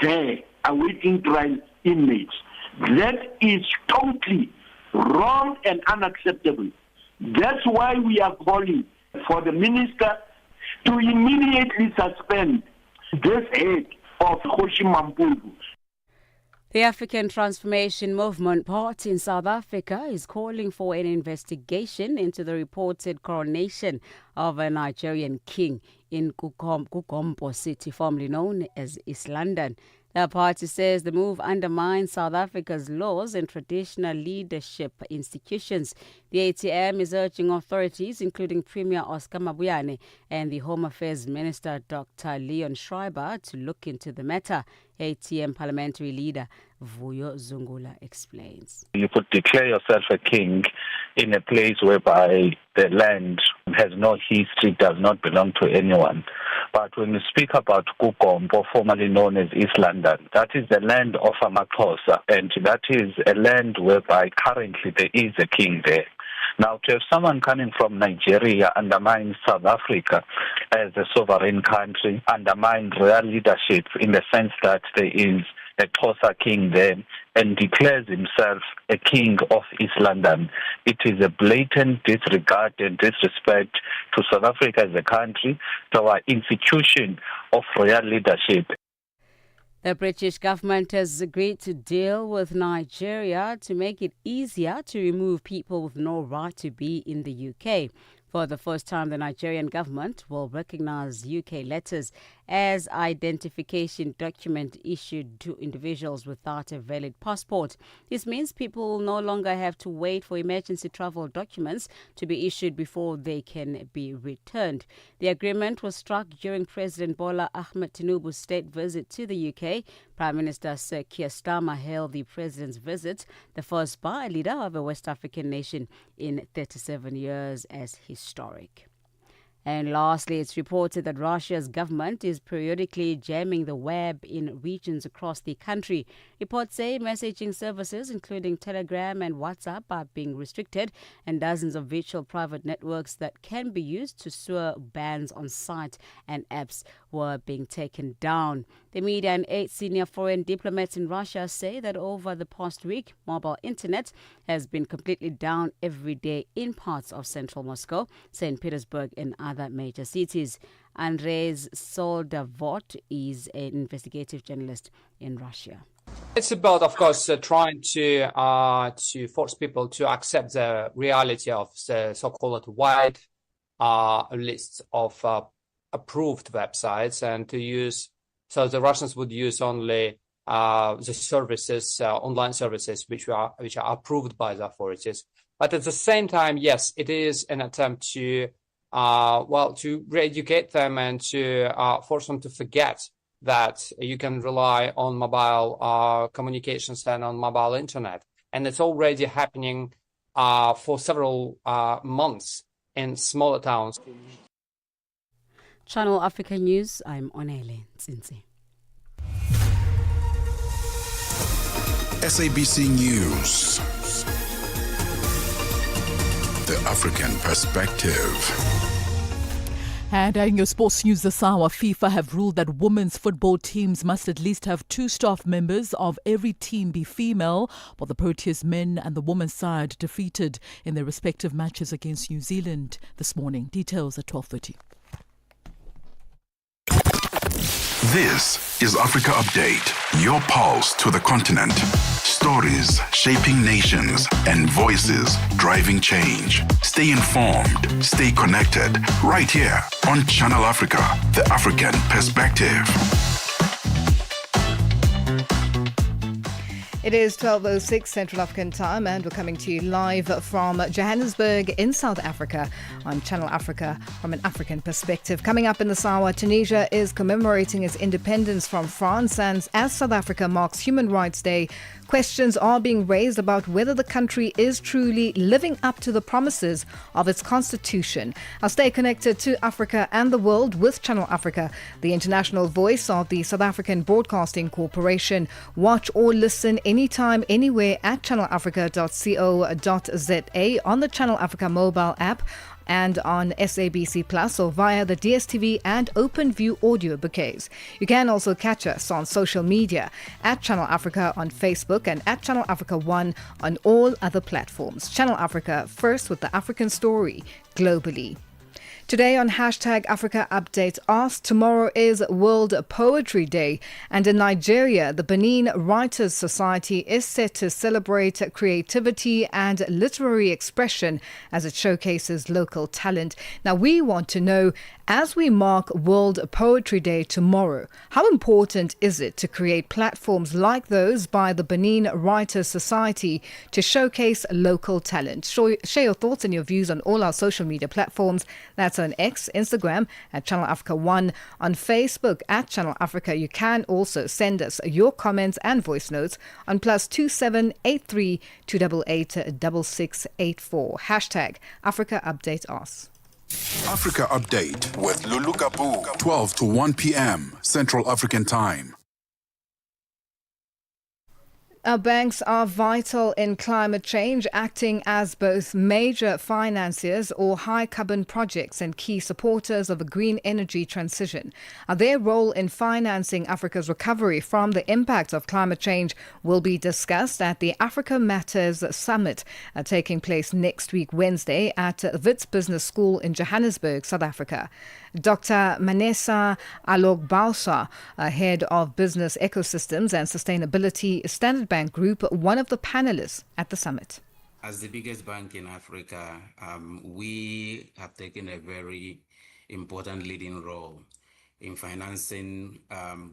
there awaiting trial inmates. That is totally wrong and unacceptable. That's why we are calling for the minister to immediately suspend this head of Kgoshi Mampuru. The African Transformation Movement Party in South Africa is calling for an investigation into the reported coronation of a Nigerian king in Kugombo City, formerly known as East London. The party says the move undermines South Africa's laws and traditional leadership institutions. The ATM is urging authorities, including Premier Oscar Mabuyane and the Home Affairs Minister Dr. Leon Schreiber, to look into the matter. ATM parliamentary leader Vuyo Zungula explains. You could declare yourself a king in a place whereby the land has no history, does not belong to anyone. But when you speak about Kugombo, formerly known as East London, that is the land of Amaxhosa, and that is a land whereby currently there is a king there. Now, to have someone coming from Nigeria undermine South Africa as a sovereign country, undermine royal leadership in the sense that there is a Xhosa king there and declares himself a king of East London. It is a blatant disregard and disrespect to South Africa as a country, to our institution of royal leadership. The British government has agreed to deal with Nigeria to make it easier to remove people with no right to be in the UK. For the first time, the Nigerian government will recognize UK letters as identification document issued to individuals without a valid passport. This means people will no longer have to wait for emergency travel documents to be issued before they can be returned. The agreement was struck during President Bola Ahmed Tinubu's state visit to the UK. Prime Minister Sir Keir Starmer hailed the president's visit, the first by a leader of a West African nation in 37 years, as historic. And lastly, it's reported that Russia's government is periodically jamming the web in regions across the country. Reports say messaging services, including Telegram and WhatsApp, are being restricted, and dozens of virtual private networks that can be used to soar bans on sites and apps were being taken down. The media and 8 senior foreign diplomats in Russia say that over the past week, mobile internet has been completely down every day in parts of central Moscow, St. Petersburg, and other major cities. Andrei Soldavot is an investigative journalist in Russia. It's about, of course, trying to force people to accept the reality of the so-called wide list of approved websites, and to use, so the Russians would use only the services, online services, which are approved by the authorities. But at the same time, yes, it is an attempt to to re-educate them and to force them to forget that you can rely on mobile communications and on mobile internet. And it's already happening for several months in smaller towns. Channel Africa News, I'm Onele Nzinzi. SABC News. The African Perspective. And in your sports news this hour, FIFA have ruled that women's football teams must at least have 2 staff members of every team be female, while the Proteas men and the women's side defeated in their respective matches against New Zealand this morning. Details at 12:30. This is Africa Update, your pulse to the continent. Stories shaping nations and voices driving change. Stay informed, stay connected, right here on Channel Africa, the African Perspective. It is 12:06 Central African time, and we're coming to you live from Johannesburg in South Africa on Channel Africa from an African perspective. Coming up in this hour, Tunisia is commemorating its independence from France, and as South Africa marks Human Rights Day, questions are being raised about whether the country is truly living up to the promises of its constitution. I'll stay connected to Africa and the world with Channel Africa, the international voice of the South African Broadcasting Corporation. Watch or listen anytime, anywhere at channelafrica.co.za, on the Channel Africa mobile app, and on SABC Plus or via the DSTV and OpenView audio bouquets. You can also catch us on social media at Channel Africa on Facebook and at Channel Africa One on all other platforms. Channel Africa, first with the African story globally. Today on hashtag Africa Update Ask, tomorrow is World Poetry Day, and in Nigeria, the Benin Writers Society is set to celebrate creativity and literary expression as it showcases local talent. Now, we want to know, as we mark World Poetry Day tomorrow, how important is it to create platforms like those by the Benin Writers Society to showcase local talent? Share your thoughts and your views on all our social media platforms. That's on X, Instagram at Channel Africa One, on Facebook at Channel Africa. You can also send us your comments and voice notes on +27 83 288 6684. Hashtag Africa Update Us. Africa Update with Lulu Gaboo, 12 to 1 p.m. Central African Time. Our banks are vital in climate change, acting as both major financiers or high-carbon projects and key supporters of a green energy transition. Their role in financing Africa's recovery from the impact of climate change will be discussed at the Africa Matters Summit taking place next week, Wednesday, at Wits Business School in Johannesburg, South Africa. Dr. Manessa Alogbausa, head of Business Ecosystems and Sustainability, Standard Bank Group, one of the panelists at the summit. As the biggest bank in Africa, we have taken a very important leading role in financing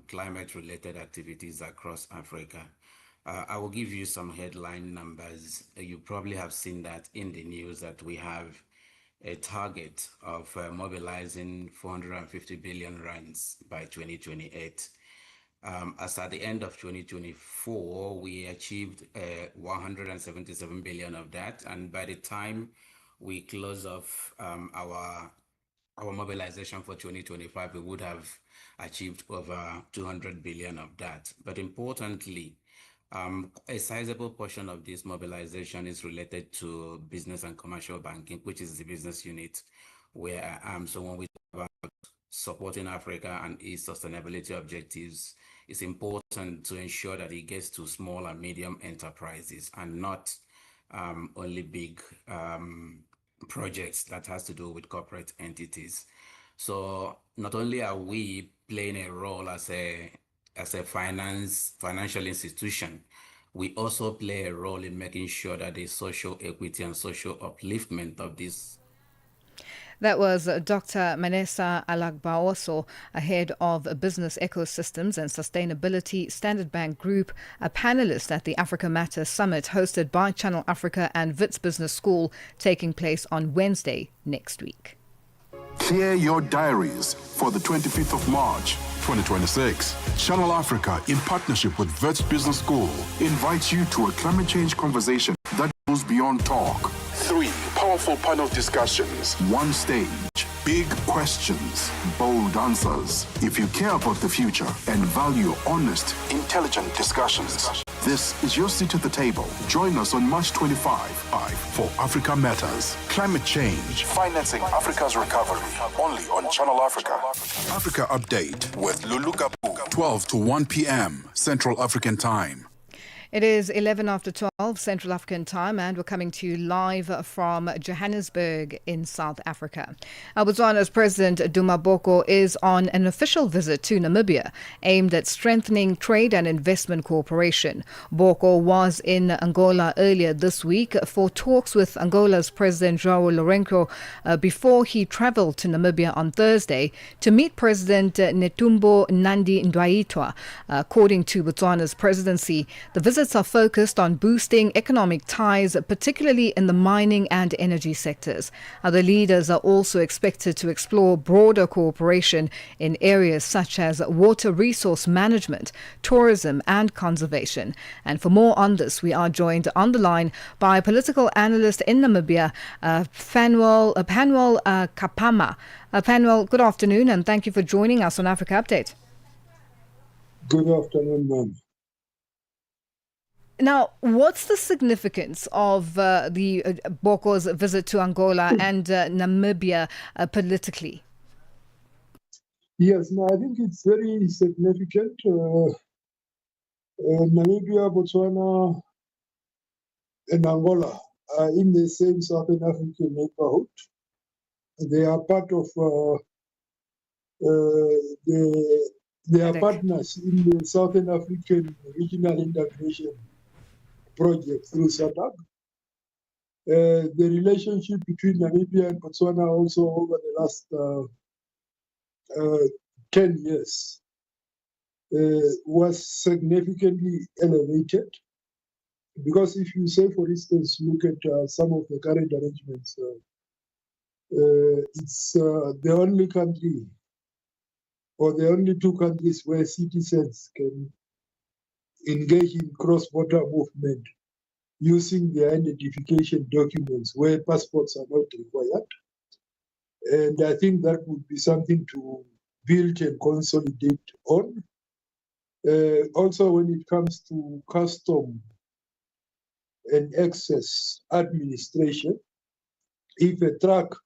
climate-related activities across Africa. I will give you some headline numbers. You probably have seen that in the news that we have a target of mobilizing 450 billion rands by 2028. As at the end of 2024, we achieved 177 billion of that, and by the time we close off our mobilization for 2025, we would have achieved over 200 billion of that. But importantly, a sizable portion of this mobilization is related to business and commercial banking, which is the business unit where I am. So when we talk about supporting Africa and its sustainability objectives, it's important to ensure that it gets to small and medium enterprises and not only big projects that has to do with corporate entities. So not only are we playing a role as a financial institution, we also play a role in making sure that the social equity and social upliftment of this. That was Dr. Manessa Alagbaoso, head of Business Ecosystems and Sustainability, Standard Bank Group, a panelist at the Africa Matters Summit hosted by Channel Africa and Wits Business School, taking place on Wednesday next week. Clear your diaries for the 25th of March, 2026. Channel Africa, in partnership with Wits Business School, invites you to a climate change conversation that goes beyond talk. 3 powerful panel discussions, 1 stage, big questions, bold answers. If you care about the future and value honest, intelligent discussions, this is your seat at the table. Join us on March 25 for Africa Matters. Climate change, financing Africa's recovery. Only on Channel Africa. Africa Update with Lulu Gaboo, 12 to 1 p.m. Central African Time. It is 11 after 12 Central African Time, and we're coming to you live from Johannesburg in South Africa. Botswana's President Duma Boko is on an official visit to Namibia aimed at strengthening trade and investment cooperation. Boko was in Angola earlier this week for talks with Angola's President João Lourenço before he travelled to Namibia on Thursday to meet President Netumbo Nandi-Ndaitwah. According to Botswana's presidency, the visits are focused on boosting economic ties, particularly in the mining and energy sectors. The leaders are also expected to explore broader cooperation in areas such as water resource management, tourism and conservation. And for more on this, we are joined on the line by a political analyst in Namibia, Phanuel Kapama. Phanuel, good afternoon, and thank you for joining us on Africa Update. Good afternoon, ma'am. Now, what's the significance of the Boko's visit to Angola and Namibia politically? Yes, no, I think it's very significant. Namibia, Botswana, and Angola are in the same Southern African neighborhood. They are part of they are partners in the Southern African Regional Integration Project through SADC. The relationship between Namibia and Botswana also over the last 10 years was significantly elevated. Because if you say, for instance, look at some of the current arrangements, it's the only country or the only two countries where citizens can engage in cross-border movement using their identification documents where passports are not required. And I think that would be something to build and consolidate on. Also, when it comes to custom and access administration, if a truck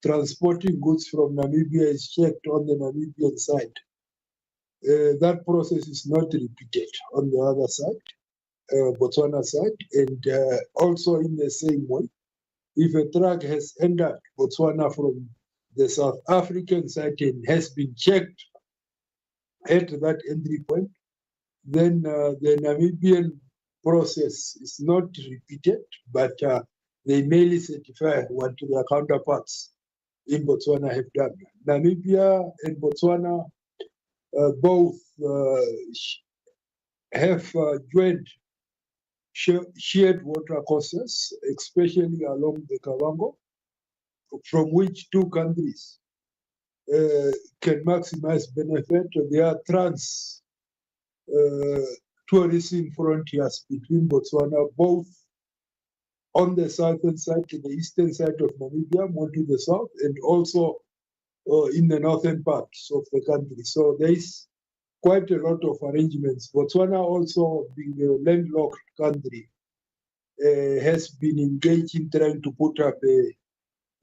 transporting goods from Namibia is checked on the Namibian side, that process is not repeated on the other side, Botswana side. And also in the same way, if a truck has entered Botswana from the South African side and has been checked at that entry point, then the Namibian process is not repeated, but they merely certify what their counterparts in Botswana have done. Namibia and Botswana both have joined shared water courses, especially along the Kavango, from which two countries can maximize benefit. There are trans tourism frontiers between Botswana, both on the southern side, to the eastern side of Namibia, more to the south, and also in the northern parts of the country. So there is quite a lot of arrangements. Botswana, also being a landlocked country, has been engaged in trying to put up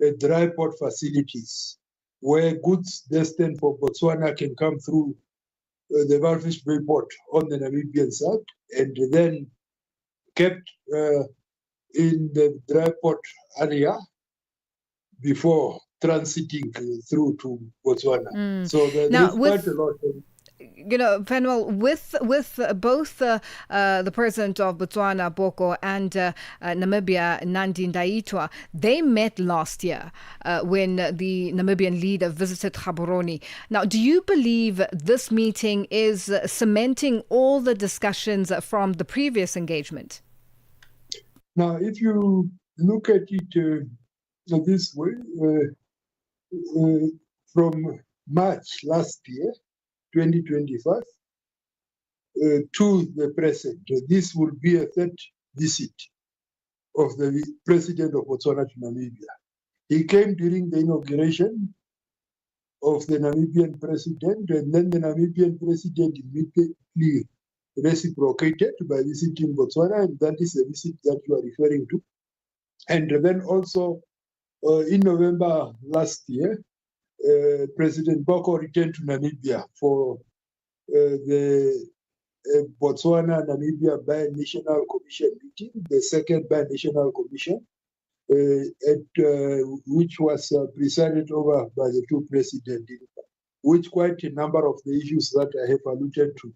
a dry port facilities where goods destined for Botswana can come through the Walvis Bay port on the Namibian side and then kept in the dry port area before transiting through to Botswana. So there is quite a lot. You know, Penuel, with both the president of Botswana, Boko, and Namibia, Nandi Ndaitwah, they met last year when the Namibian leader visited Gaborone. Now, do you believe this meeting is cementing all the discussions from the previous engagement? Now, if you look at it this way, from March last year, 2025, to the present, this will be a third visit of the president of Botswana to Namibia. He came during the inauguration of the Namibian president, and then the Namibian president immediately reciprocated by visiting Botswana, and that is the visit that you are referring to. And then also in November last year, President Boko returned to Namibia for the Botswana-Namibia Binational Commission meeting, the second Binational Commission, which was presided over by the two presidents, which quite a number of the issues that I have alluded to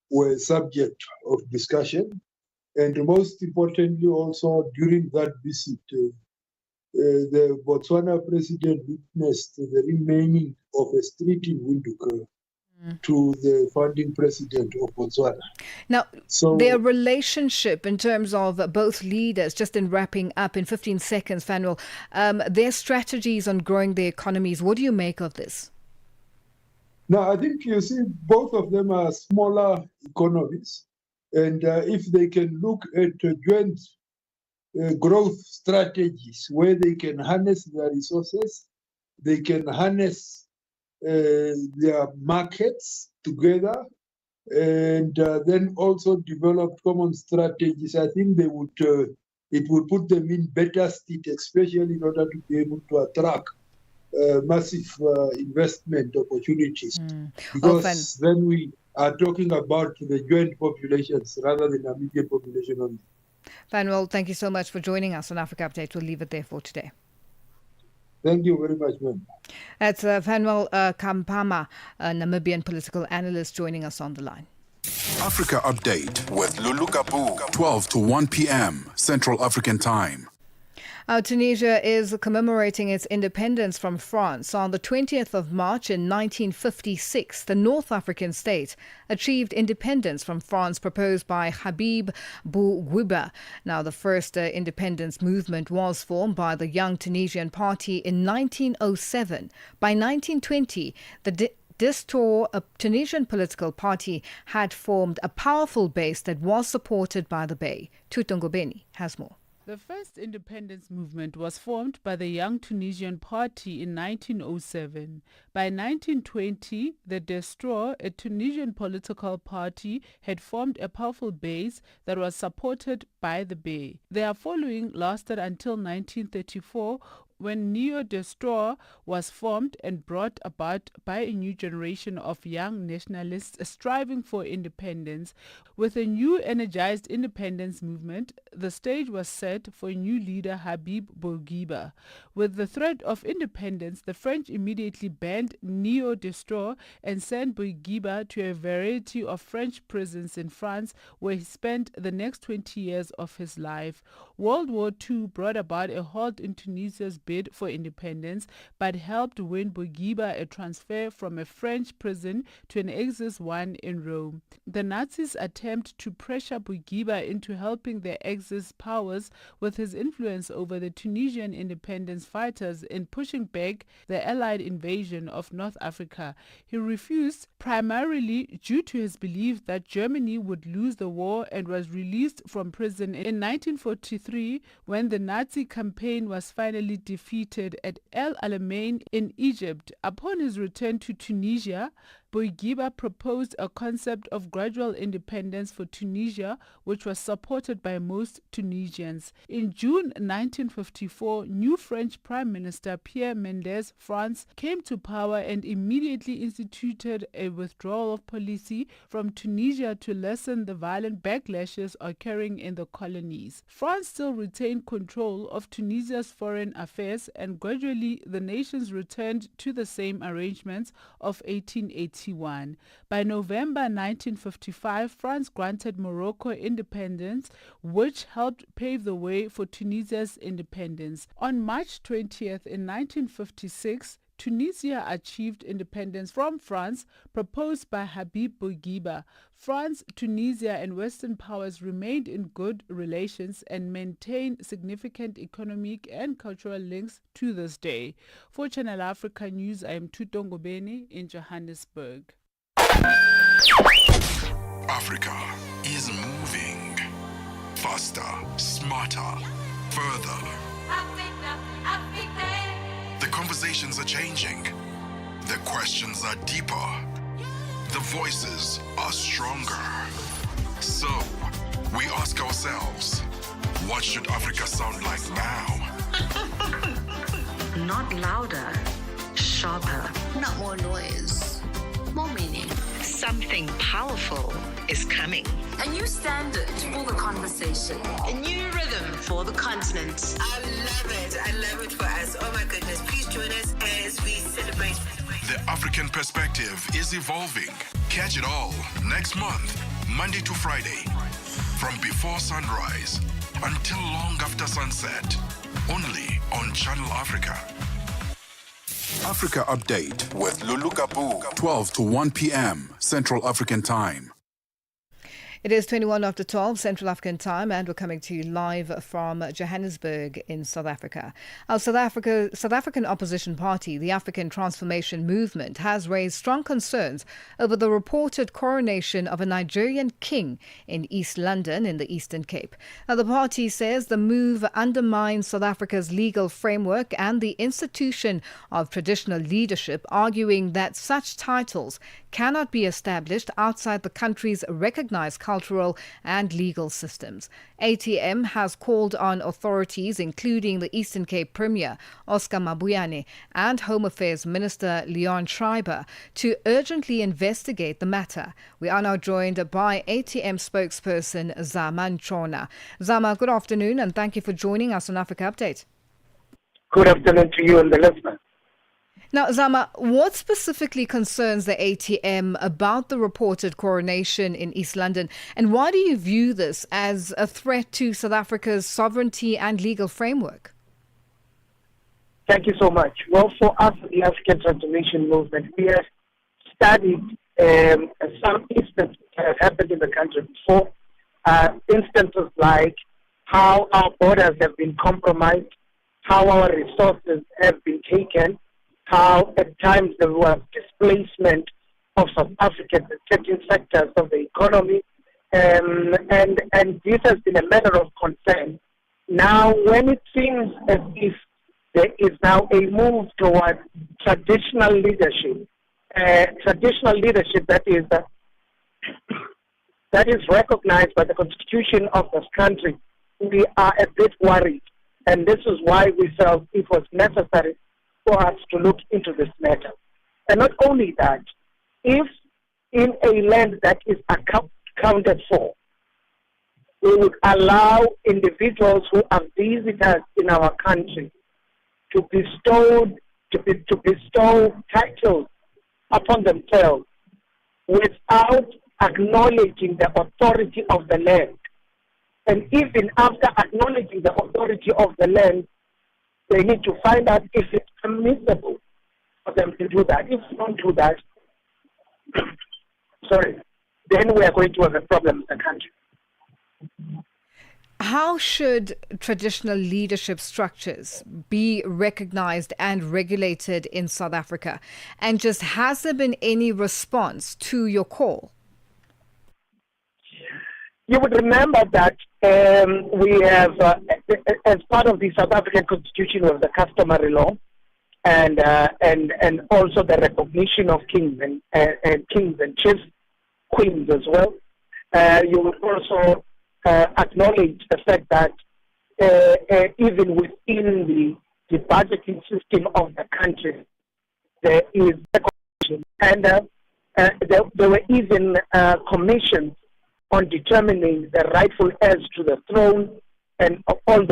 were subject of discussion. And most importantly, also during that visit, the Botswana president witnessed the remaining of a street in Windhoek to the founding president of Botswana. Now, their relationship in terms of both leaders, just in wrapping up in 15 seconds, Fanuel, their strategies on growing their economies, what do you make of this? Now, I think you see both of them are smaller economies. And if they can look at joint growth strategies where they can harness their resources, they can harness their markets together, and then also developed common strategies, I think they would it would put them in better state, especially in order to be able to attract massive investment opportunities. Because then we are talking about the joint populations rather than the immediate population only. Fanuel, thank you so much for joining us on Africa Update. We'll leave it there for today. Thank you very much, ma'am. That's Fanuel Kampama, a Namibian political analyst, joining us on the line. Africa Update with Lulu Gaboo, 12 to 1 p.m. Central African Time. Tunisia is commemorating its independence from France. On the 20th of March in 1956, the North African state achieved independence from France, proposed by Habib Bourguiba. Now, the first independence movement was formed by the Young Tunisian Party in 1907. By 1920, the Distor, a Tunisian political party, had formed a powerful base that was supported by the Bey. Tutongobeni has more. The first independence movement was formed by the Young Tunisian Party in 1907. By 1920, the Destroy, a Tunisian political party, had formed a powerful base that was supported by the Bey. Their following lasted until 1934, when Neo Destroy was formed and brought about by a new generation of young nationalists striving for independence. With a new energized independence movement, the stage was set for new leader Habib Bourguiba. With the threat of independence, the French immediately banned Neo Destroy and sent Bourguiba to a variety of French prisons in France, where he spent the next 20 years of his life. World War II brought about a halt in Tunisia's bid for independence, but helped win Bourguiba a transfer from a French prison to an Axis one in Rome. The Nazis attempt to pressure Bourguiba into helping the Axis powers with his influence over the Tunisian independence fighters in pushing back the Allied invasion of North Africa. He refused, primarily due to his belief that Germany would lose the war, and was released from prison in 1943 when the Nazi campaign was finally defeated at El Alamein in Egypt. Upon his return to Tunisia, Bourguiba proposed a concept of gradual independence for Tunisia, which was supported by most Tunisians. In June 1954, new French Prime Minister Pierre Mendès France came to power and immediately instituted a withdrawal policy from Tunisia to lessen the violent backlashes occurring in the colonies. France still retained control of Tunisia's foreign affairs, and gradually the nations returned to the same arrangements of 1880. By November 1955, France granted Morocco independence, which helped pave the way for Tunisia's independence. On March 20th in 1956, Tunisia achieved independence from France, proposed by Habib Bourguiba. France, Tunisia, and Western powers remained in good relations and maintain significant economic and cultural links to this day. For Channel Africa News, I am Tutongobeni in Johannesburg. Africa is moving faster, smarter, further. The conversations are changing. The questions are deeper. The voices are stronger. So, we ask ourselves, what should Africa sound like now? Not louder, sharper. Not more noise, more meaning. Something powerful is coming. A new standard for the conversation. A new rhythm for the continent. I love it. I love it for us. Oh my goodness. Please join us as we celebrate. The African perspective is evolving. Catch it all next month, Monday to Friday, from before sunrise until long after sunset, only on Channel Africa. Africa Update with Lulu Gaboo, 12 to 1 p.m. Central African Time. It is 21 after 12 Central African time, and we're coming to you live from Johannesburg in South Africa. Our South African opposition party, the African Transformation Movement, has raised strong concerns over the reported coronation of a Nigerian king in East London in the Eastern Cape. Now, the party says the move undermines South Africa's legal framework and the institution of traditional leadership, arguing that such titles cannot be established outside the country's recognized cultural and legal systems. ATM has called on authorities, including the Eastern Cape Premier Oscar Mabuyane and Home Affairs Minister Leon Schreiber, to urgently investigate the matter. We are now joined by ATM spokesperson Zama Ntshona. Zama, good afternoon, and thank you for joining us on Africa Update. Good afternoon to you and the listeners. Now, Zama, what specifically concerns the ATM about the reported coronation in East London, and why do you view this as a threat to South Africa's sovereignty and legal framework? Thank you so much. Well, for us, the African Transformation Movement, we have studied some instances that have happened in the country before, instances like how our borders have been compromised, how our resources have been taken, how at times there was displacement of South Africans in certain sectors of the economy, and this has been a matter of concern. Now, when it seems as if there is now a move towards traditional leadership that is recognized by the Constitution of this country, we are a bit worried, and this is why we felt it was necessary for us to look into this matter. And not only that, if in a land that is accounted for, we would allow individuals who are visitors in our country to bestow titles upon themselves without acknowledging the authority of the land. And even after acknowledging the authority of the land, they need to find out if it's permissible for them to do that. If they don't do that, then we are going to have a problem in the country. How should traditional leadership structures be recognized and regulated in South Africa? And just has there been any response to your call? You would remember that we have, as part of the South African Constitution, was the customary law, and also the recognition of kings and chiefs, queens as well. You would also acknowledge the fact that even within the budgeting system of the country, there is recognition, and there were even commissions on determining the rightful heirs to the throne and all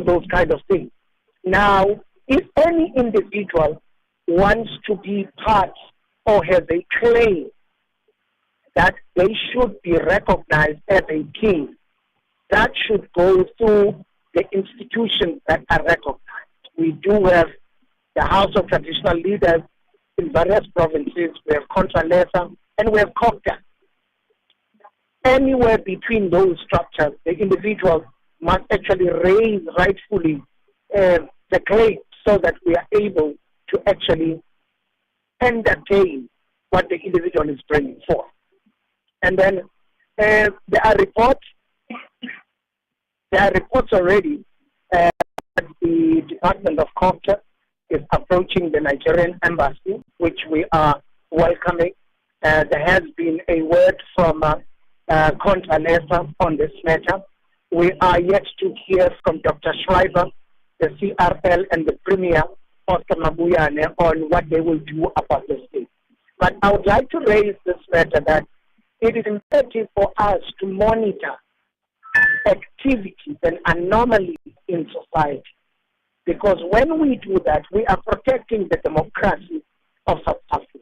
those kind of things. Now, if any individual wants to be part or has a claim that they should be recognized as a king, that should go through the institutions that are recognized. We do have the House of Traditional Leaders in various provinces. We have Contra Lesa and we have COPTA. Anywhere between those structures, the individual must actually raise rightfully the claim so that we are able to actually entertain what the individual is bringing forth. And then there are reports already that the Department of Culture is approaching the Nigerian embassy, which we are welcoming. There has been a word from Contra Lesa on this matter. We are yet to hear from Dr. Schreiber, the CRL, and the Premier, Oscar Mabuyane, on what they will do about this thing. But I would like to raise this matter that it is imperative for us to monitor activities and anomalies in society. Because when we do that, we are protecting the democracy of South Africa.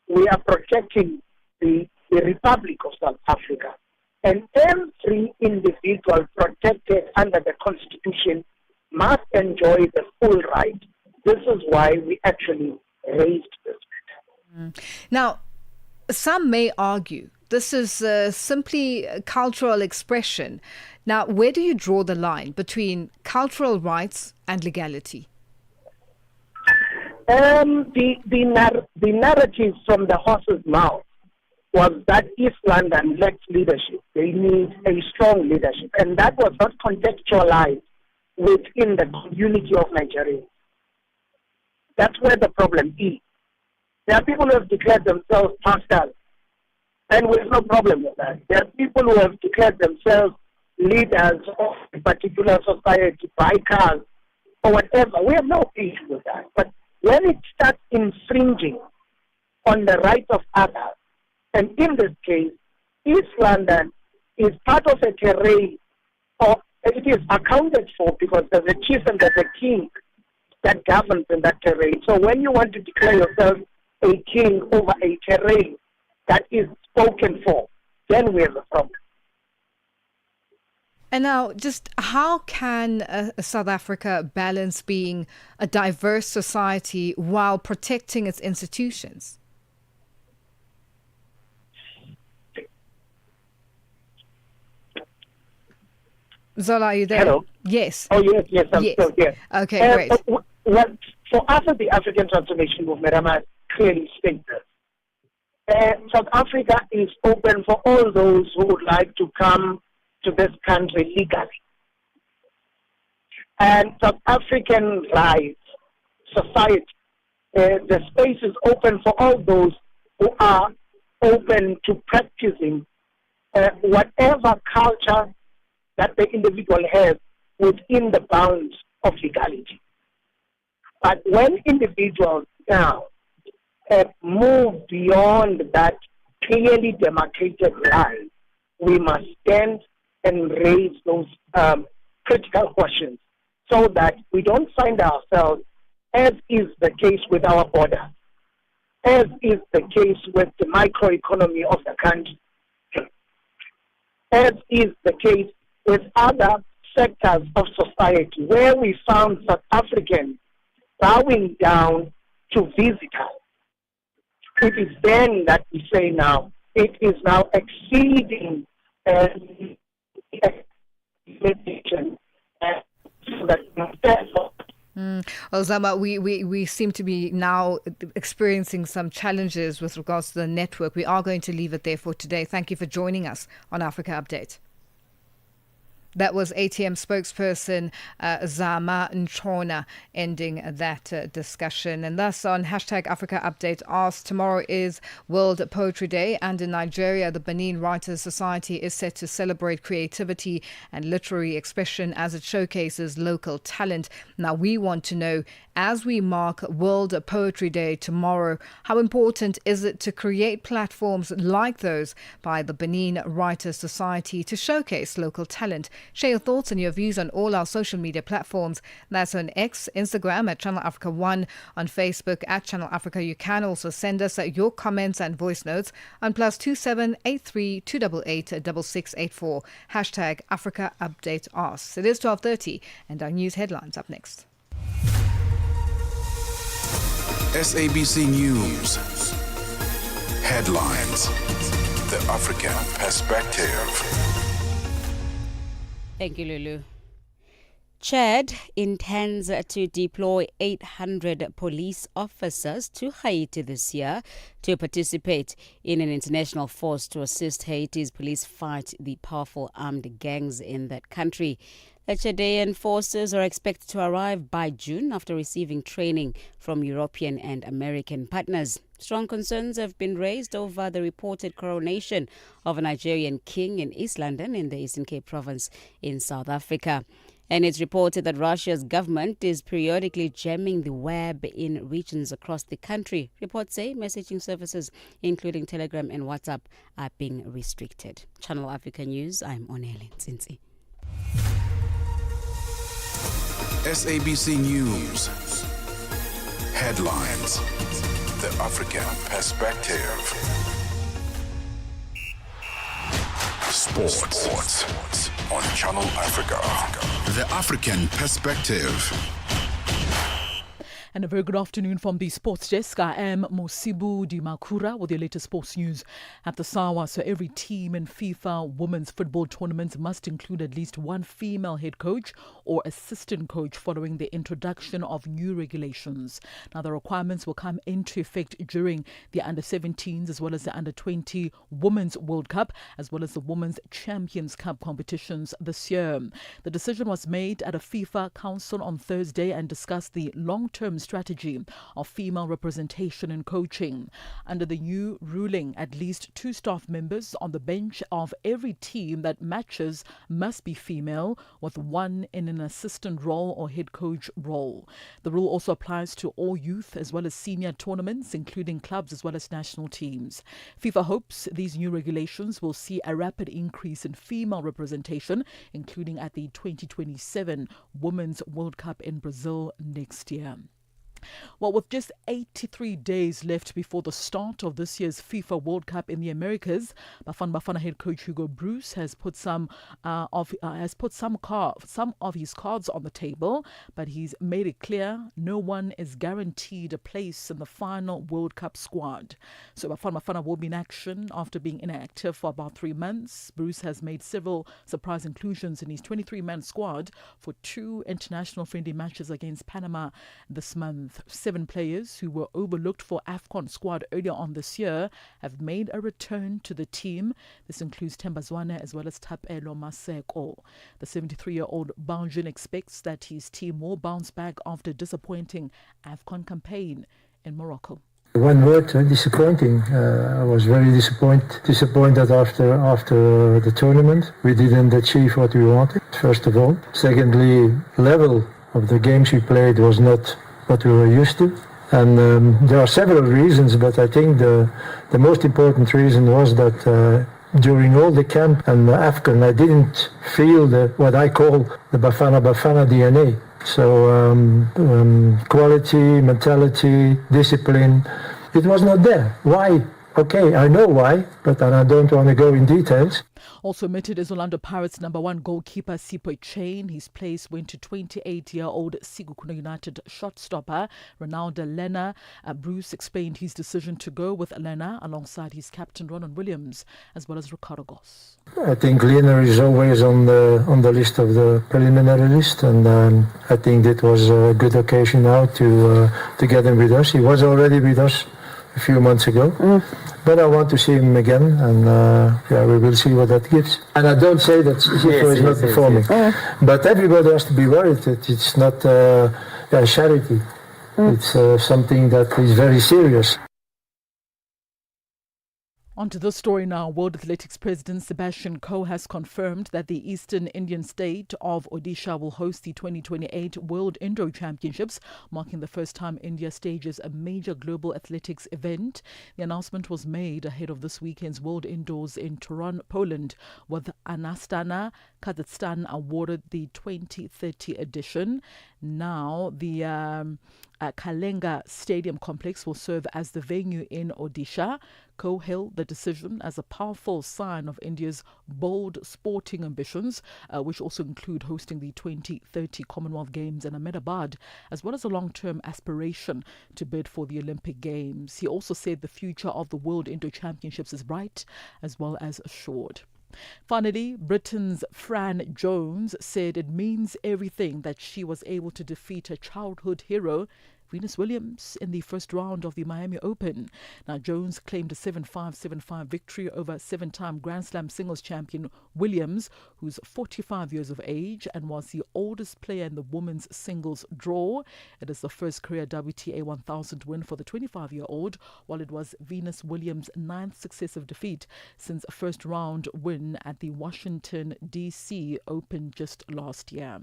We are protecting the Republic of South Africa. And every individual protected under the Constitution must enjoy the full right. This is why we actually raised this matter. Now, some may argue this is simply cultural expression. Now, where do you draw the line between cultural rights and legality? The narrative from the horse's mouth was that East London lacked leadership. They need a strong leadership. And that was not contextualized within the community of Nigeria. That's where the problem is. There are people who have declared themselves pastors, and we have no problem with that. There are people who have declared themselves leaders of a particular society, bikers, or whatever. We have no issue with that. But when it starts infringing on the rights of others, and in this case, East London is part of a terrain, or it is accounted for because there's a chief and there's a king that governs in that terrain. So when you want to declare yourself a king over a terrain that is spoken for, then we have a problem. And now, just how can South Africa balance being a diverse society while protecting its institutions? Zola, are you there? Hello? Yes. Oh, yes, I'm still here. Okay, great. Well, for us at the African Transformation Movement, I must clearly state this. South Africa is open for all those who would like to come to this country legally. And South African rights, society, the space is open for all those who are open to practicing whatever culture that the individual has within the bounds of legality. But when individuals now move beyond that clearly demarcated line, we must stand and raise those critical questions so that we don't find ourselves, as is the case with our border, as is the case with the microeconomy of the country, as is the case with other sectors of society, where we found South Africans bowing down to visitors. It is then that we say now, it is now exceeding expectation. Well, Zama, we seem to be now experiencing some challenges with regards to the network. We are going to leave it there for today. Thank you for joining us on Africa Update. That was ATM spokesperson Zama Nchona ending that discussion. And thus on hashtag Africa Update asks, tomorrow is World Poetry Day, and in Nigeria, the Benin Writers Society is set to celebrate creativity and literary expression as it showcases local talent. Now, we want to know, as we mark World Poetry Day tomorrow, how important is it to create platforms like those by the Benin Writers Society to showcase local talent? Share your thoughts and your views on all our social media platforms. That's on X, Instagram at Channel Africa 1, on Facebook at Channel Africa. You can also send us your comments and voice notes on +27 83 288 6684. Hashtag Africa Update asks. It is 12:30 and our news headlines up next. SABC News. Headlines. The African Perspective. Thank you, Lulu. Chad intends to deploy 800 police officers to Haiti this year to participate in an international force to assist Haiti's police fight the powerful armed gangs in that country. The Chadian forces are expected to arrive by June after receiving training from European and American partners. Strong concerns have been raised over the reported coronation of a Nigerian king in East London in the Eastern Cape province in South Africa. And it's reported that Russia's government is periodically jamming the web in regions across the country. Reports say messaging services, including Telegram and WhatsApp, are being restricted. Channel Africa News, I'm Onele Nsinsi. SABC News. Headlines. The African Perspective. Sports on Channel Africa. The African Perspective. And a very good afternoon from the sports desk. I am Mosibu Dimakura with your latest sports news at the Sawa. So every team in FIFA women's football tournaments must include at least one female head coach or assistant coach following the introduction of new regulations. Now the requirements will come into effect during the under-17s as well as the under-20 Women's World Cup as well as the Women's Champions Cup competitions this year. The decision was made at a FIFA Council on Thursday and discussed the long-term strategy of female representation in coaching. Under the new ruling, at least 2 staff members on the bench of every team that matches must be female, with 1 in an assistant role or head coach role. The rule also applies to all youth as well as senior tournaments, including clubs as well as national teams. FIFA hopes these new regulations will see a rapid increase in female representation, including at the 2027 Women's World Cup in Brazil next year. Well, with just 83 days left before the start of this year's FIFA World Cup in the Americas, Bafana head coach Hugo Bruce has put some of his cards on the table, but he's made it clear no one is guaranteed a place in the final World Cup squad. So Bafana will be in action after being inactive for about 3 months. Bruce has made several surprise inclusions in his 23-man squad for 2 international friendly matches against Panama this month. 7 players who were overlooked for AFCON squad earlier on this year have made a return to the team. This includes Tembazwane as well as Tapelo Maseko. The 73-year-old Belgian expects that his team will bounce back after a disappointing AFCON campaign in Morocco. One word, disappointing. I was very disappointed after the tournament. We didn't achieve what we wanted, first of all. Secondly, level of the games we played was not what we were used to. And there are several reasons, but I think the most important reason was that during all the camp and AFCON, I didn't feel what I call the Bafana DNA. So quality, mentality, discipline, it was not there. Why? Okay, I know why, but I don't want to go in details. Also omitted is Orlando Pirates number 1 goalkeeper Sipho Chain. His place went to 28-year-old Sigukuna United shot-stopper Ronaldo Lena. Bruce explained his decision to go with Lena alongside his captain Ronan Williams as well as Ricardo Goss. I think Lena is always on the list of the preliminary list, and I think it was a good occasion now to get him with us. He was already with us a few months ago. But I want to see him again, and we will see what that gives. And I don't say that Sipho is not performing, but everybody has to be worried that it's not a charity. It's something that is very serious. On to this story now. World Athletics President Sebastian Coe has confirmed that the eastern Indian state of Odisha will host the 2028 World Indoor Championships, marking the first time India stages a major global athletics event. The announcement was made ahead of this weekend's World Indoors in Turan, Poland, with Astana, Kazakhstan awarded the 2030 edition. Now, the Kalenga Stadium complex will serve as the venue in Odisha. Coe hailed the decision as a powerful sign of India's bold sporting ambitions, which also include hosting the 2030 Commonwealth Games in Ahmedabad, as well as a long-term aspiration to bid for the Olympic Games. He also said the future of the World Indoor Championships is bright as well as assured. Finally, Britain's Fran Jones said it means everything that she was able to defeat her childhood hero, Venus Williams, in the first round of the Miami Open. Now, Jones claimed a 7-5, 7-5 victory over 7-time Grand Slam singles champion Williams, who's 45 years of age and was the oldest player in the women's singles draw. It is the first career WTA 1000 win for the 25-year-old, while it was Venus Williams' 9th successive defeat since a first-round win at the Washington, D.C. Open just last year.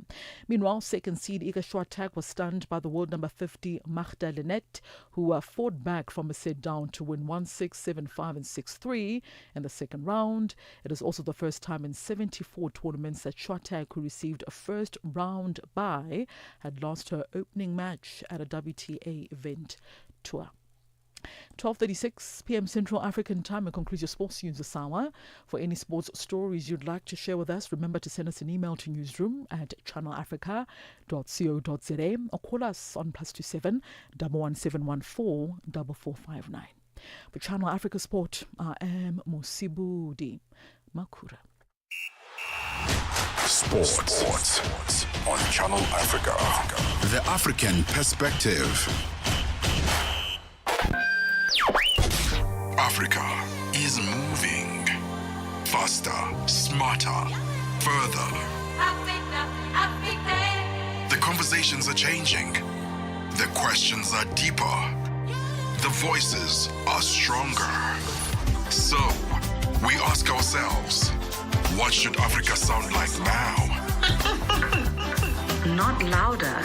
Meanwhile, second seed Iga Swiatek was stunned by the world number 50 Magda Linette, who fought back from a set down to win 1-6, 7-5 and 6-3 in the second round. It is also the first time in 74 tournaments that Swiatek, who received a first round bye, had lost her opening match at a WTA event tour. 12:36 p.m. Central African Time. It concludes your sports news this hour. For any sports stories you'd like to share with us, remember to send us an email to newsroom@channelafrica.co.za or call us on +27 11714 4459. For Channel Africa Sport, I am Mosibudi Makura. Sports on Channel Africa. The African perspective. Africa is moving faster, smarter, further. The conversations are changing. The questions are deeper. The voices are stronger. So, we ask ourselves, what should Africa sound like now? Not louder,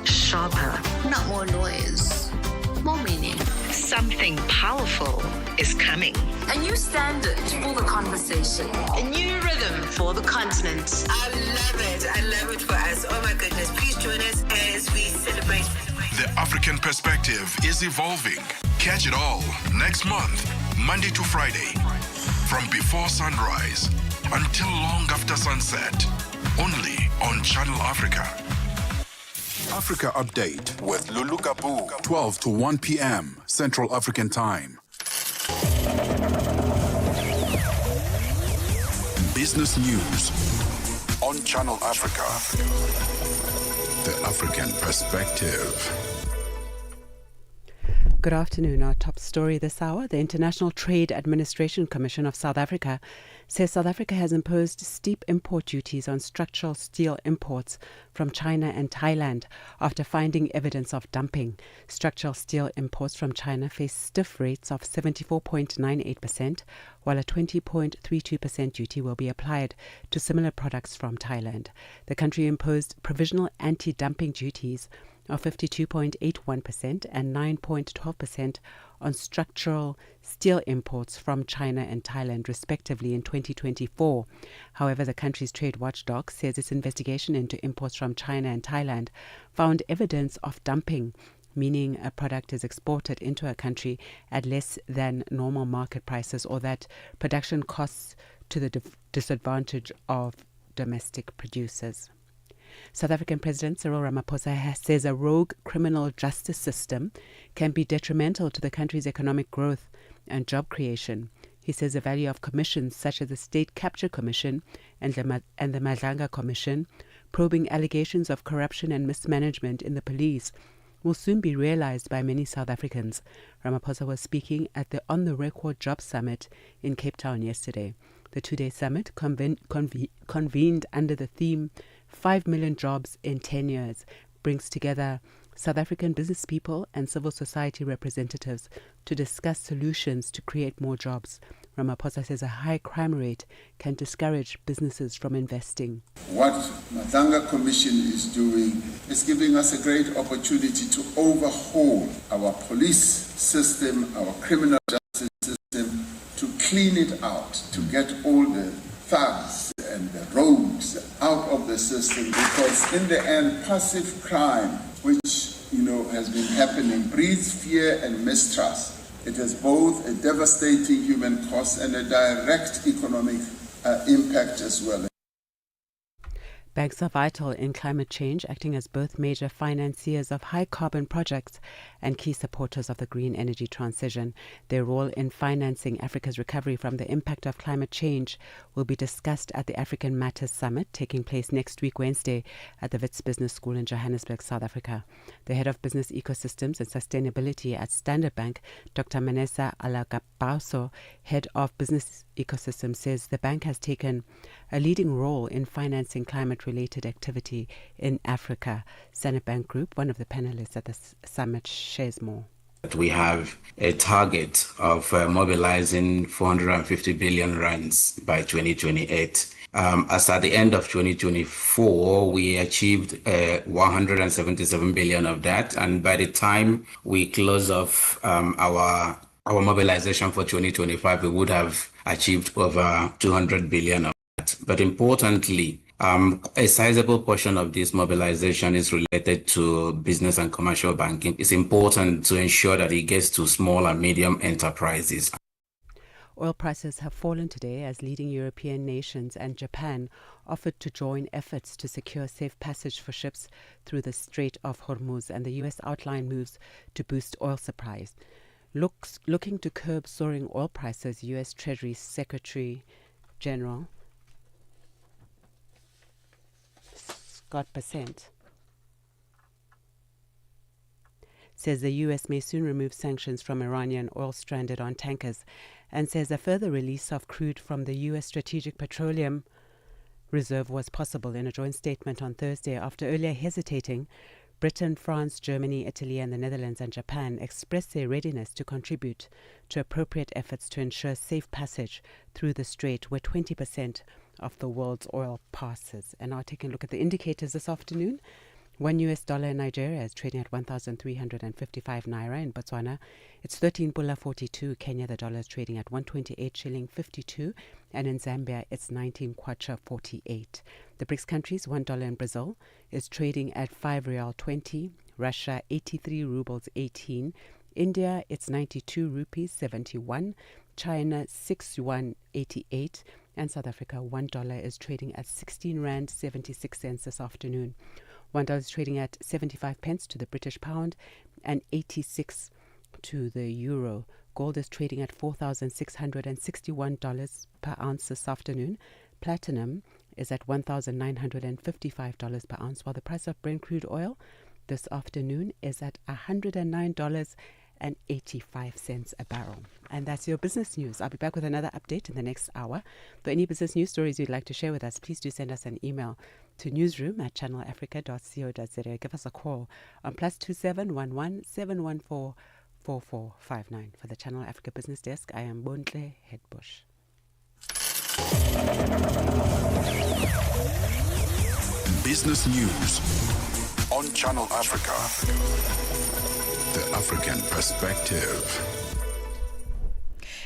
sharper. Not more noise, more meaning. Something powerful is coming. A new standard for the conversation. A new rhythm for the continent. I love it. I love it for us. Oh my goodness. Please join us as we celebrate. The African perspective is evolving. Catch it all next month, Monday to Friday, from before sunrise until long after sunset, only on Channel Africa. Africa Update with Lulu Gaboo, 12 to 1 p.m. Central African Time. Business news on Channel Africa. The African perspective. Good afternoon. Our top story this hour. The International Trade Administration Commission of South Africa says South Africa has imposed steep import duties on structural steel imports from China and Thailand after finding evidence of dumping. Structural steel imports from China face stiff rates of 74.98%, while a 20.32% duty will be applied to similar products from Thailand. The country imposed provisional anti-dumping duties of 52.81% and 9.12% on structural steel imports from China and Thailand, respectively, in 2024. However, the country's trade watchdog says its investigation into imports from China and Thailand found evidence of dumping, meaning a product is exported into a country at less than normal market prices or that production costs to the disadvantage of domestic producers. South African President Cyril Ramaphosa says a rogue criminal justice system can be detrimental to the country's economic growth and job creation. He says the value of commissions such as the State Capture Commission and the Madlanga Commission, probing allegations of corruption and mismanagement in the police, will soon be realized by many South Africans. Ramaphosa was speaking at the On the Record Job Summit in Cape Town yesterday. The two-day summit convened under the theme 5 million jobs in 10 years, brings together South African business people and civil society representatives to discuss solutions to create more jobs. Ramaphosa says a high crime rate can discourage businesses from investing. What Madlanga Commission is doing is giving us a great opportunity to overhaul our police system, our criminal justice system, to clean it out, to get all the thugs and the rogues out of the system, because in the end, passive crime, which has been happening, breeds fear and mistrust. It has both a devastating human cost and a direct economic impact as well. Banks are vital in climate change, acting as both major financiers of high-carbon projects and key supporters of the green energy transition. Their role in financing Africa's recovery from the impact of climate change will be discussed at the African Matters Summit taking place next week, Wednesday, at the Wits Business School in Johannesburg, South Africa. The head of Business Ecosystems and Sustainability at Standard Bank, Dr. Manesa Alagabaso, head of Business Ecosystems, says the bank has taken a leading role in financing climate-related activity in Africa. Standard Bank Group, one of the panelists at the summit, shares more. We have a target of mobilizing 450 billion rands by 2028. As at the end of 2024, we achieved 177 billion of that. And by the time we close off our mobilization for 2025, we would have achieved over 200 billion of that. But importantly, A sizable portion of this mobilization is related to business and commercial banking. It's important to ensure that it gets to small and medium enterprises. Oil prices have fallen today as leading European nations and Japan offered to join efforts to secure safe passage for ships through the Strait of Hormuz, and the U.S. outlined moves to boost oil supplies. Looking to curb soaring oil prices, U.S. Treasury Secretary General Scott Bessent says the U.S. may soon remove sanctions from Iranian oil stranded on tankers, and says a further release of crude from the U.S. Strategic Petroleum Reserve was possible. In a joint statement on Thursday, after earlier hesitating, Britain, France, Germany, Italy, and the Netherlands and Japan expressed their readiness to contribute to appropriate efforts to ensure safe passage through the strait, where 20% of the world's oil passes. And now taking a look at the indicators this afternoon. $1 in Nigeria is trading at 1,355 naira. In Botswana, it's 13 pula 42. Kenya, the dollar is trading at 128 shilling 52. And in Zambia, it's 19 kwacha 48. The BRICS countries, $1 in Brazil is trading at 5 real 20. Russia, 83 rubles 18. India, it's 92 rupees 71. China, 6 yuan 88. And South Africa, $1 is trading at 16 rand 76 cents this afternoon. $1 is trading at 75 pence to the British pound and 86 to the euro. Gold is trading at $4,661 per ounce this afternoon. Platinum is at $1,955 per ounce, while the price of Brent crude oil this afternoon is at $109.85 a barrel. And that's your business news. I'll be back with another update in the next hour. For any business news stories you'd like to share with us, please do send us an email to newsroom@channelafrica.co.za. Give us a call on +27 11 714 4459. For the Channel Africa Business Desk, I am Bontle Headbush. Business news on Channel Africa. The African perspective.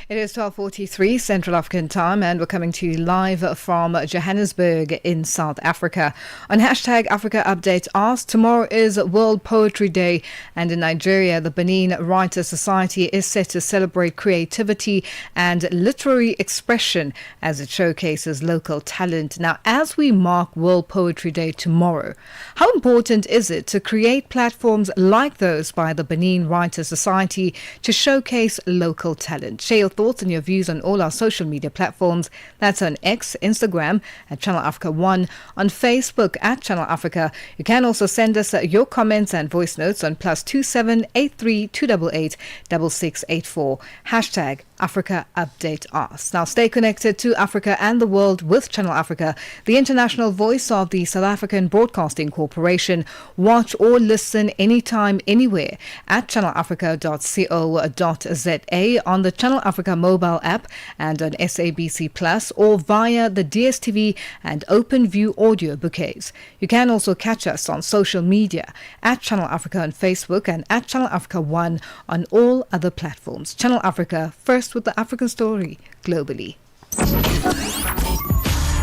It is 12:43 Central African Time, and we're coming to you live from Johannesburg in South Africa. On hashtag Africa Update Ask, tomorrow is World Poetry Day, and in Nigeria, the Benin Writers Society is set to celebrate creativity and literary expression as it showcases local talent. Now, as we mark World Poetry Day tomorrow, how important is it to create platforms like those by the Benin Writers Society to showcase local talent? Share your thoughts and your views on all our social media platforms. That's on X, Instagram at Channel Africa 1, on Facebook at Channel Africa. You can also send us your comments and voice notes on +27 83 288 6684. Hashtag Africa Update Us. Now stay connected to Africa and the world with Channel Africa, the international voice of the South African Broadcasting Corporation. Watch or listen anytime, anywhere at channelafrica.co.za, on the Channel Africa mobile app and on SABC Plus, or via the DSTV and OpenView audio bouquets. You can also catch us on social media at Channel Africa on Facebook and at Channel Africa 1 on all other platforms. Channel Africa, first with the African story globally.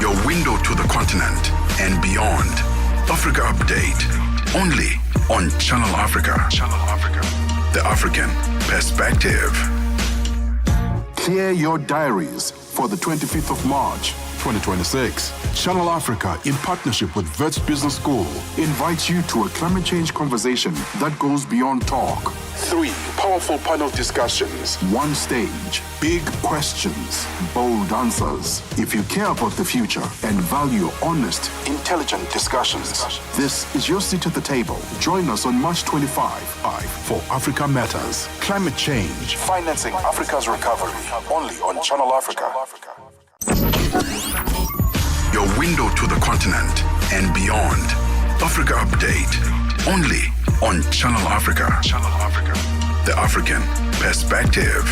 Your window to the continent and beyond. Africa Update, only on Channel Africa. Channel Africa. The African perspective. Clear your diaries for the 25th of March, 2026. Channel Africa, in partnership with Wits Business School, invites you to a climate change conversation that goes beyond talk. 3 powerful panel discussions. 1 stage. Big questions, bold answers. If you care about the future and value honest, intelligent discussions, this is your seat at the table. Join us on March 25 for Africa Matters. Climate change, financing Africa's recovery. Only on Channel Africa. Your window to the continent and beyond. Africa Update, only on Channel Africa. Channel Africa. The African perspective.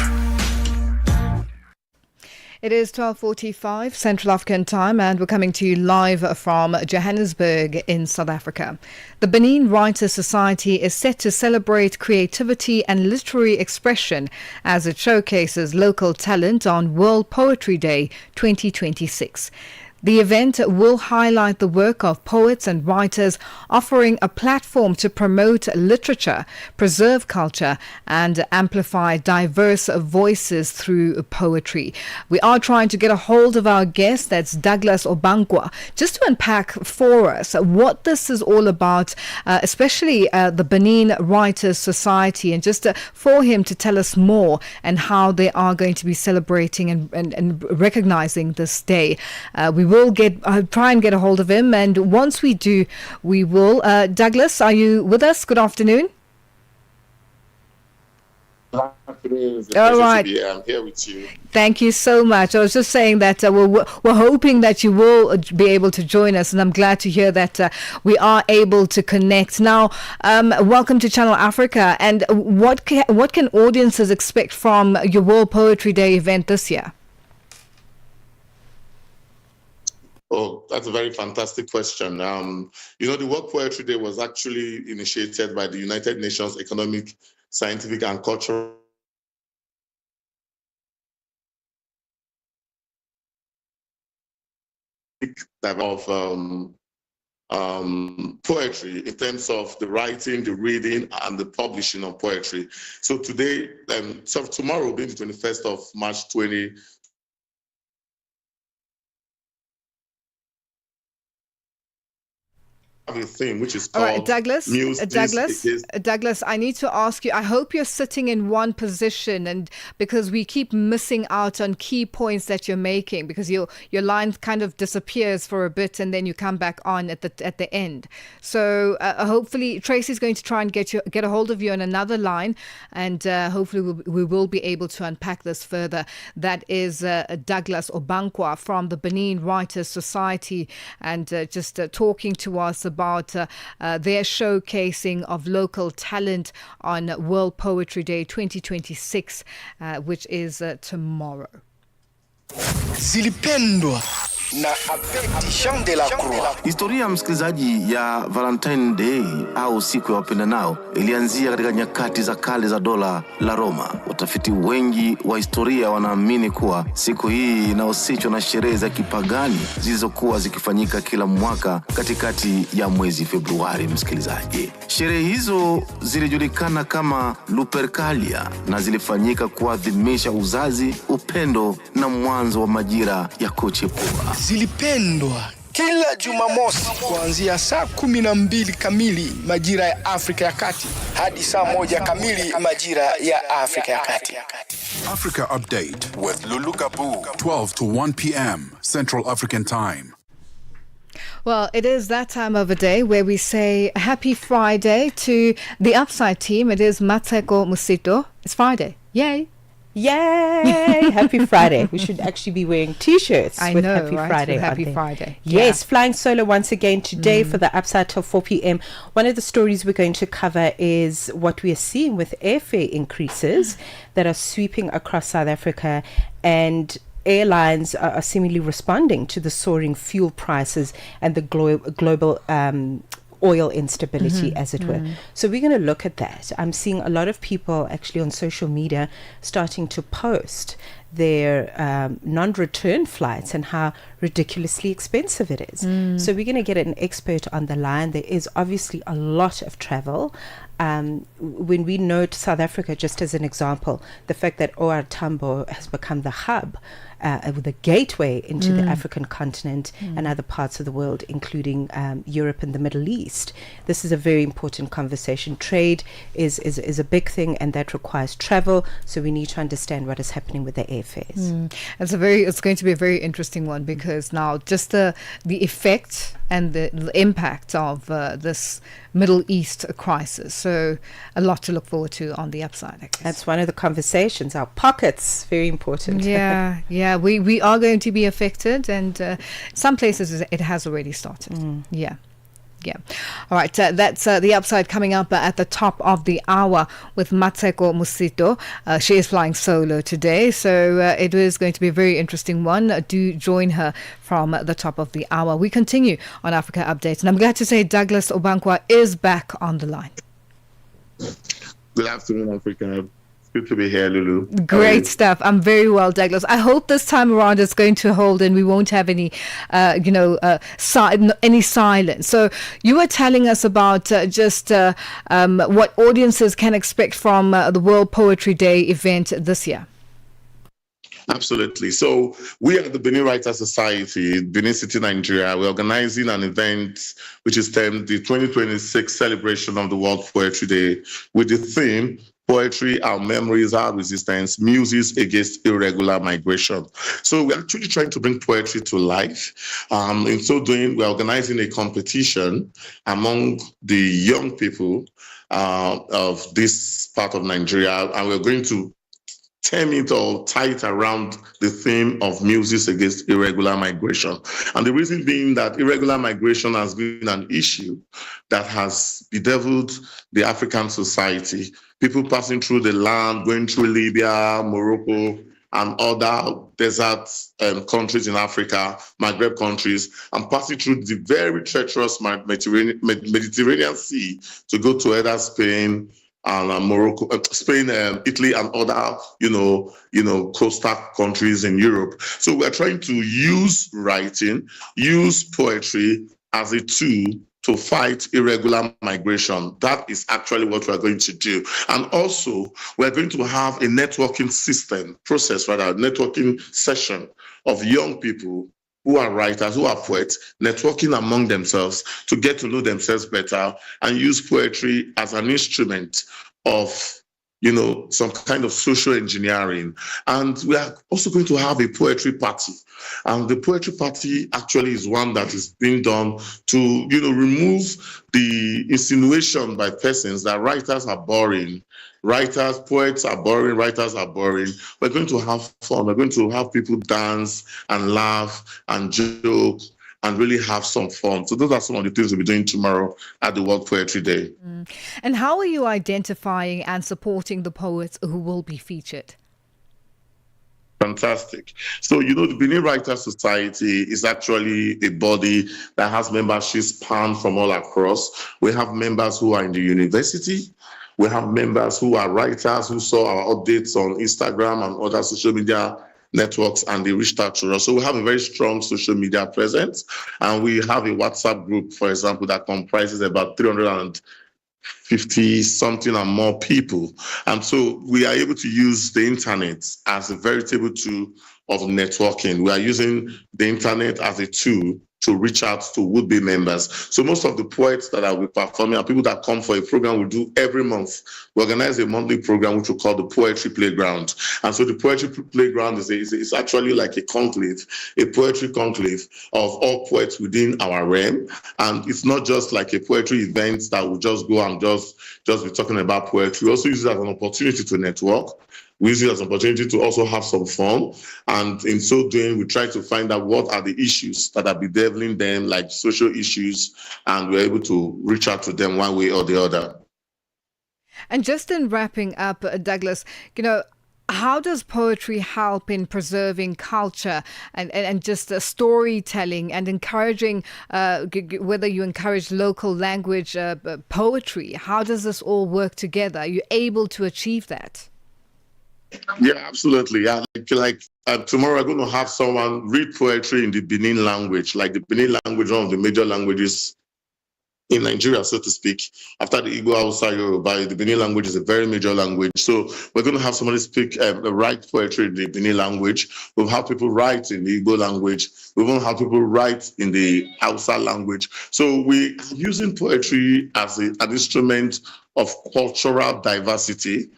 It is 12:45 Central African Time, and we're coming to you live from Johannesburg in South Africa. The Benin Writers Society is set to celebrate creativity and literary expression as it showcases local talent on World Poetry Day 2026. The event will highlight the work of poets and writers, offering a platform to promote literature, preserve culture, and amplify diverse voices through poetry. We are trying to get a hold of our guest, that's Douglas Obankwa, just to unpack for us what this is all about, especially the Benin Writers Society, and just for him to tell us more and how they are going to be celebrating and recognizing this day. We will try and get a hold of him, and once we do, we will. Douglas, are you with us? Good afternoon. Good afternoon. It's a All pleasure right. to be here with you. Thank you so much. I was just saying that we're hoping that you will be able to join us, and I'm glad to hear that we are able to connect. Now, welcome to Channel Africa. And what can audiences expect from your World Poetry Day event this year? Oh, that's a very fantastic question. The World Poetry Day was actually initiated by the United Nations Economic, Scientific, and Cultural of poetry in terms of the writing, the reading, and the publishing of poetry. So today, tomorrow, being the 21st of March 2020, have a theme which is called All right, Douglas. Music Douglas, I need to ask you. I hope you're sitting in one position, and because we keep missing out on key points that you're making, because your line kind of disappears for a bit and then you come back on at the end. So hopefully Tracy's going to try and get a hold of you on another line, and hopefully we will be able to unpack this further. That is Douglas Obankwa from the Benin Writers Society, and just talking to us about their showcasing of local talent on World Poetry Day 2026, which is tomorrow. Zilipendwa na Abedi Jean de la Croix. Historia msikilizaji ya Valentine Day au siku ya wapendanao ilianzia katika nyakati za kale za dola la Roma. Watafiti wengi wa historia wanaamini kuwa siku hii inahusishwa na sherehe za kipagani zilizokuwa zikifanyika kila mwaka katikati ya mwezi Februari. Msikilizaji, sherehe hizo zilijulikana kama Lupercalia na zilifanyika kuadhimisha uzazi, upendo na mwanzo wa majira ya kuchipua. Zilipendwa kila Jumamosi kuanzia saa 12 kamili majira ya Afrika ya Kati hadi saa 1 kamili majira ya Afrika ya Kati. Africa Update with Lulu Gaboo, 12 to 1 p.m. Central African Time. Well, it is that time of the day where we say happy Friday to the Upside team. It is Mateko Musito. It's Friday. Yay. Yay! Happy Friday. We should actually be wearing t-shirts with Happy Friday. With Happy Friday. Yes, flying solo once again today for the Upside till 4 p.m. One of the stories we're going to cover is what we are seeing with airfare increases that are sweeping across South Africa, and airlines are seemingly responding to the soaring fuel prices and the global oil instability, as it were. So we're going to look at that. I'm seeing a lot of people actually on social media starting to post their non-return flights and how ridiculously expensive it is. So we're going to get an expert on the line. There is obviously a lot of travel. When we note South Africa, just as an example, the fact that OR Tambo has become the hub, the gateway into the African continent and other parts of the world, including Europe and the Middle East. This is a very important conversation. Trade is a big thing, and that requires travel. So we need to understand what is happening with the airfares. It's going to be a very interesting one, because now just the effect and the impact of this Middle East crisis. So a lot to look forward to on the upside, I guess. That's one of the conversations. Our pockets, very important. Yeah, we are going to be affected, and some places it has already started. Yeah. All right. That's the upside coming up at the top of the hour with Mateko Musito. She is flying solo today, so it is going to be a very interesting one. Do join her from the top of the hour. We continue on Africa Update, and I'm glad to say Douglas Obankwa is back on the line. Good afternoon, Africa. Good to be here, Lulu. Great stuff. I'm very well, Douglas. I hope this time around it's going to hold and we won't have any, any silence. So you were telling us about what audiences can expect from the World Poetry Day event this year. Absolutely. So we at the Benin Writers Society, Benin City, Nigeria, we're organizing an event which is termed the 2026 celebration of the World Poetry Day with the theme, Poetry, Our Memories, Our Resistance, Muses Against Irregular Migration. So we're actually trying to bring poetry to life. In so doing, we're organizing a competition among the young people of this part of Nigeria, and we're going to term it or tie it around the theme of Muses Against Irregular Migration. And the reason being that irregular migration has been an issue that has bedeviled the African society. People passing through the land, going through Libya, Morocco, and other desert countries in Africa, Maghreb countries, and passing through the very treacherous Mediterranean Sea to go to either Spain, and Morocco, Spain, Italy, and other, coastal countries in Europe. So we're trying to use writing, use poetry as a tool to fight irregular migration. That is actually what we're going to do. And also, we're going to have a networking networking session of young people who are writers, who are poets, networking among themselves to get to know themselves better and use poetry as an instrument of, some kind of social engineering. And we are also going to have a poetry party. And the poetry party actually is one that is being done to, remove the insinuation by persons that writers are boring. Poets are boring, writers are boring. We're going to have fun. We're going to have people dance and laugh and joke and really have some fun. So those are some of the things we'll be doing tomorrow at the World Poetry Day. And how are you identifying and supporting the poets who will be featured? Fantastic. So, the Benin Writers Society is actually a body that has memberships spanned from all across. We have members who are in the university. We have members who are writers who saw our updates on Instagram and other social media networks, and they reached out to us. So we have a very strong social media presence, and we have a WhatsApp group, for example, that comprises about 350 something and more people. And so we are able to use the internet as a veritable tool of networking. We are using the internet as a tool to reach out to would-be members. So most of the poets that are performing are people that come for a program we do every month. We organize a monthly program which we call the Poetry Playground. And so the Poetry Playground is actually like a conclave, a poetry conclave of all poets within our realm. And it's not just like a poetry event that we just go and just be talking about poetry. We also use it as an opportunity to network. We use it as an opportunity to also have some fun. And in so doing, we try to find out what are the issues that are bedeviling them, like social issues, and we're able to reach out to them one way or the other. And just in wrapping up, Douglas, how does poetry help in preserving culture and just storytelling and encouraging, whether you encourage local language poetry? How does this all work together? Are you able to achieve that? Yeah, absolutely. Yeah, tomorrow I'm going to have someone read poetry in the Benin language, like the Benin language, one of the major languages in Nigeria, so to speak. After the Igbo, Hausa, Yoruba, the Benin language is a very major language. So we're going to have somebody write poetry in the Benin language. We'll have people write in the Igbo language. We will have people write in the Hausa language. So we're using poetry as an instrument of cultural diversity,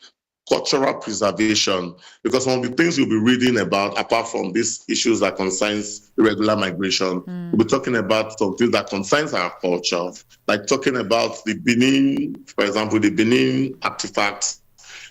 cultural preservation, because one of the things you'll be reading about, apart from these issues that concerns irregular migration, we'll be talking about something that concerns our culture, like talking about the Benin, for example, the Benin artifacts,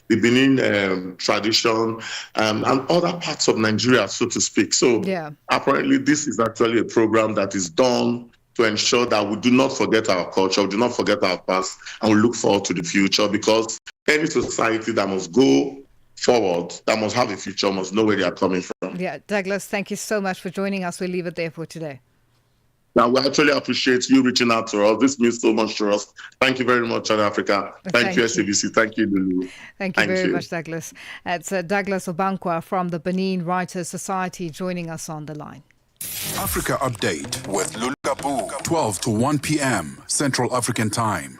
the Benin tradition, and other parts of Nigeria, so to speak. So apparently this is actually a program that is done to ensure that we do not forget our culture, we do not forget our past, and we look forward to the future, because any society that must go forward, that must have a future, must know where they are coming from. Yeah, Douglas, thank you so much for joining us. We'll leave it there for today. Now, we actually appreciate you reaching out to us. This means so much to us. Thank you very much, Channel Africa. Thank you, SABC. Thank you, Lulu. Thank you very much, Douglas. It's Douglas Obankwa from the Benin Writers Society joining us on the line. Africa Update with Lulu Gaboo, 12 to 1 p.m. Central African Time.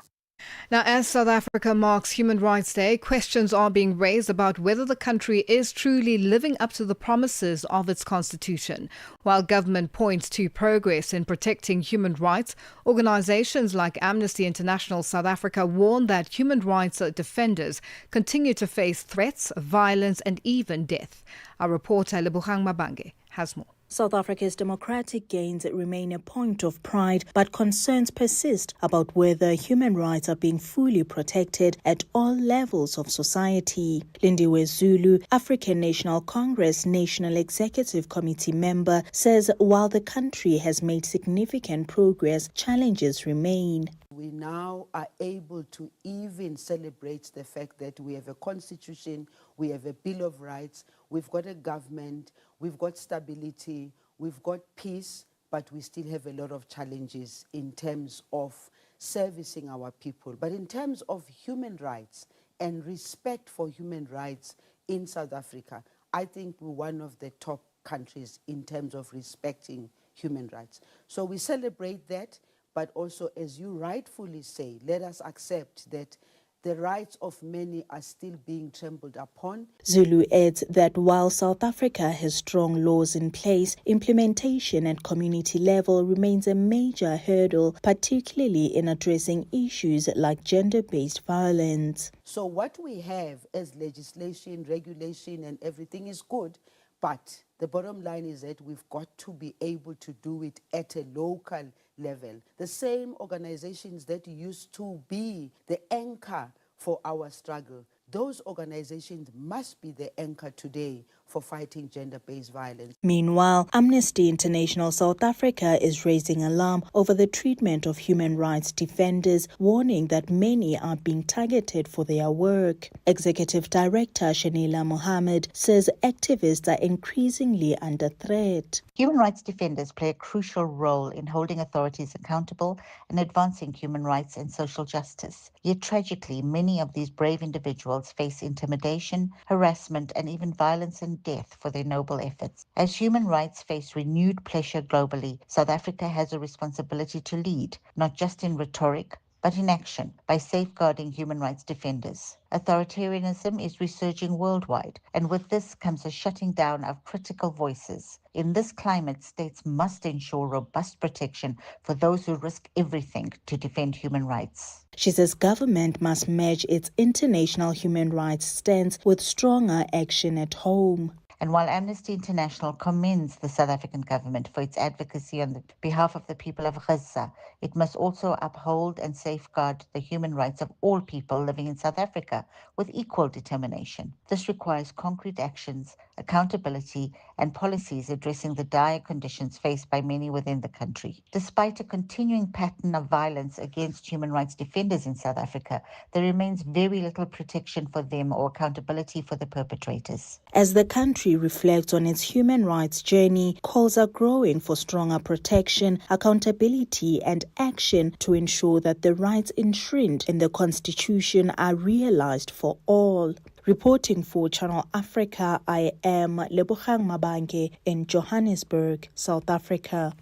Now, as South Africa marks Human Rights Day, questions are being raised about whether the country is truly living up to the promises of its constitution. While government points to progress in protecting human rights, organizations like Amnesty International South Africa warn that human rights defenders continue to face threats, violence and even death. Our reporter Lebogang Mabange has more. South Africa's democratic gains remain a point of pride, but concerns persist about whether human rights are being fully protected at all levels of society. Lindiwe Zulu, African National Congress National Executive Committee member, says while the country has made significant progress, challenges remain. We now are able to even celebrate the fact that we have a constitution, we have a Bill of Rights, we've got a government, we've got stability, we've got peace, but we still have a lot of challenges in terms of servicing our people. But in terms of human rights and respect for human rights in South Africa, I think we're one of the top countries in terms of respecting human rights. So we celebrate that, but also, as you rightfully say, let us accept that the rights of many are still being trampled upon. Zulu adds that while South Africa has strong laws in place, implementation at community level remains a major hurdle, particularly in addressing issues like gender-based violence. So what we have as legislation, regulation and everything is good, but the bottom line is that we've got to be able to do it at a local level. The same organizations that used to be the anchor for our struggle, those organizations must be the anchor today for fighting gender-based violence. Meanwhile, Amnesty International South Africa is raising alarm over the treatment of human rights defenders, warning that many are being targeted for their work. Executive Director Shanila Mohammed says activists are increasingly under threat. Human rights defenders play a crucial role in holding authorities accountable and advancing human rights and social justice. Yet tragically, many of these brave individuals face intimidation, harassment, and even violence and death for their noble efforts. As human rights face renewed pressure globally, South Africa has a responsibility to lead, not just in rhetoric, but in action, by safeguarding human rights defenders. Authoritarianism is resurging worldwide, and with this comes a shutting down of critical voices. In this climate, states must ensure robust protection for those who risk everything to defend human rights. She says government must match its international human rights stance with stronger action at home. And while Amnesty International commends the South African government for its advocacy on behalf of the people of Gaza, it must also uphold and safeguard the human rights of all people living in South Africa with equal determination. This requires concrete actions, accountability, and policies addressing the dire conditions faced by many within the country. Despite a continuing pattern of violence against human rights defenders in South Africa, there remains very little protection for them or accountability for the perpetrators. As the country reflects on its human rights journey, calls are growing for stronger protection, accountability, and action to ensure that the rights enshrined in the Constitution are realized for all. Reporting for Channel Africa, I am Lebogang Mabange in Johannesburg, South Africa.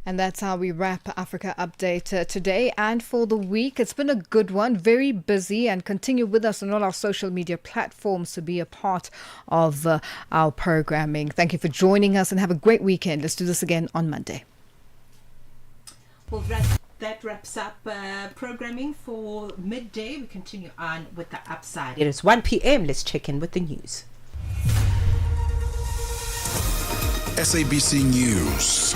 And that's how we wrap Africa Update today and for the week. It's been a good one, very busy, and continue with us on all our social media platforms to be a part of our programming. Thank you for joining us and have a great weekend. Let's do this again on Monday. Well, that wraps up programming for midday. We continue on with the Upside. It is 1 p.m. Let's check in with the news. SABC News.